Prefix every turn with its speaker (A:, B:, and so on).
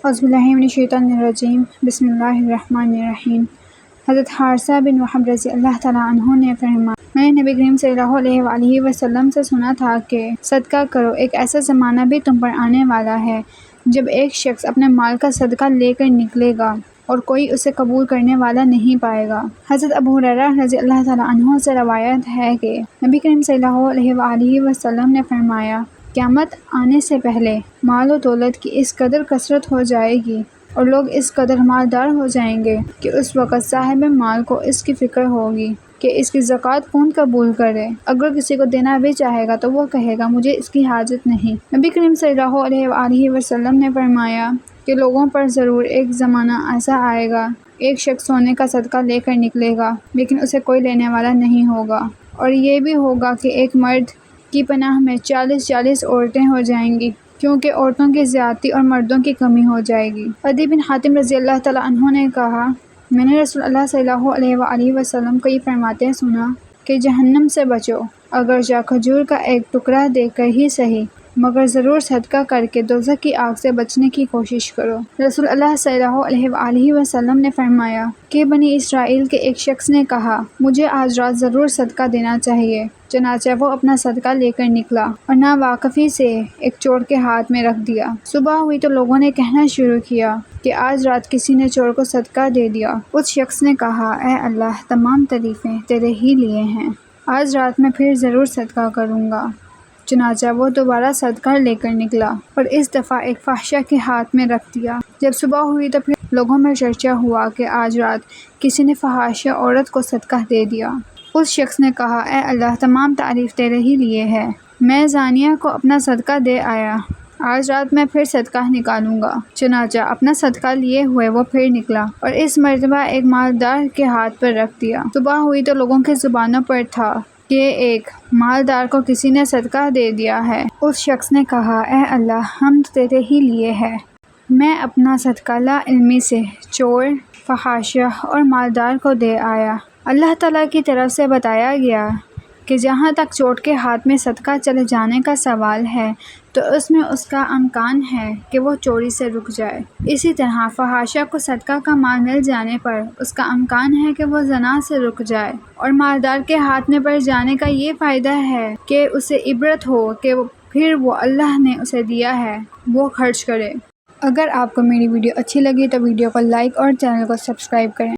A: اعوذ باللہ من الشیطان الرجیم بسم اللہ الرحمن الرحیم۔ حضرت حارثہ بن وہب رضی اللہ تعالیٰ عنہ نے فرمایا، میں نے نبی کریم صلی اللہ علیہ وآلہ وسلم سے سنا تھا کہ صدقہ کرو، ایک ایسا زمانہ بھی تم پر آنے والا ہے جب ایک شخص اپنے مال کا صدقہ لے کر نکلے گا اور کوئی اسے قبول کرنے والا نہیں پائے گا۔ حضرت ابو ہریرہ رضی اللہ تعالیٰ عنہ سے روایت ہے کہ نبی کریم صلی اللہ علیہ وآلہ وسلم نے فرمایا، قیامت آنے سے پہلے مال و دولت کی اس قدر کثرت ہو جائے گی اور لوگ اس قدر مالدار ہو جائیں گے کہ اس وقت صاحب مال کو اس کی فکر ہوگی کہ اس کی زکوٰۃ کون قبول کرے۔ اگر کسی کو دینا بھی چاہے گا تو وہ کہے گا مجھے اس کی حاجت نہیں۔ نبی کریم صلی اللہ علیہ وآلہ وسلم نے فرمایا کہ لوگوں پر ضرور ایک زمانہ ایسا آئے گا، ایک شخص سونے کا صدقہ لے کر نکلے گا لیکن اسے کوئی لینے والا نہیں ہوگا، اور یہ بھی ہوگا کہ ایک مرد کی پناہ میں 40 عورتیں ہو جائیں گی، کیونکہ عورتوں کی زیادتی اور مردوں کی کمی ہو جائے گی۔ عدی بن حاتم رضی اللہ تعالیٰ عنہ نے کہا، میں نے رسول اللہ صلی اللہ علیہ وآلہ وسلم کو یہ فرماتے سنا کہ جہنم سے بچو، اگرچہ کھجور کا ایک ٹکڑا دے کر ہی صحیح، مگر ضرور صدقہ کر کے دوزخ کی آگ سے بچنے کی کوشش کرو۔ رسول اللہ صلی اللہ علیہ وآلہ وسلم نے فرمایا کہ بنی اسرائیل کے ایک شخص نے کہا، مجھے آج رات ضرور صدقہ دینا چاہیے، چنانچہ وہ اپنا صدقہ لے کر نکلا اور ناواقفی سے ایک چور کے ہاتھ میں رکھ دیا۔ صبح ہوئی تو لوگوں نے کہنا شروع کیا کہ آج رات کسی نے چور کو صدقہ دے دیا۔ اس شخص نے کہا، اے اللہ، تمام تعریفیں تیرے ہی لیے ہیں، آج رات میں پھر ضرور صدقہ کروں گا۔ چنانچہ وہ دوبارہ صدقہ لے کر نکلا اور اس دفعہ ایک فاحشہ کے ہاتھ میں رکھ دیا۔ جب صبح ہوئی تو پھر لوگوں میں چرچا ہوا کہ آج رات کسی نے فحاشہ عورت کو صدقہ دے دیا۔ اس شخص نے کہا، اے اللہ، تمام تعریف تیرے ہی لیے ہے، میں زانیہ کو اپنا صدقہ دے آیا، آج رات میں پھر صدقہ نکالوں گا۔ چنانچہ اپنا صدقہ لیے ہوئے وہ پھر نکلا اور اس مرتبہ ایک مالدار کے ہاتھ پر رکھ دیا۔ صبح ہوئی تو لوگوں کی زبانوں پر تھا کہ ایک مالدار کو کسی نے صدقہ دے دیا ہے۔ اس شخص نے کہا، اے اللہ، حمد تیرے ہی لیے ہے، میں اپنا صدقہ لا علمی سے چور، فحاشہ اور مالدار کو دے آیا۔ اللہ تعالیٰ کی طرف سے بتایا گیا کہ جہاں تک چور کے ہاتھ میں صدقہ چلے جانے کا سوال ہے تو اس میں اس کا امکان ہے کہ وہ چوری سے رک جائے، اسی طرح فحاشہ کو صدقہ کا مال مل جانے پر اس کا امکان ہے کہ وہ زنا سے رک جائے، اور مالدار کے ہاتھ میں پڑ جانے کا یہ فائدہ ہے کہ اسے عبرت ہو کہ پھر وہ اللہ نے اسے دیا ہے وہ خرچ کرے۔ اگر آپ کو میری ویڈیو اچھی لگی تو ویڈیو کو لائک اور چینل کو سبسکرائب کریں۔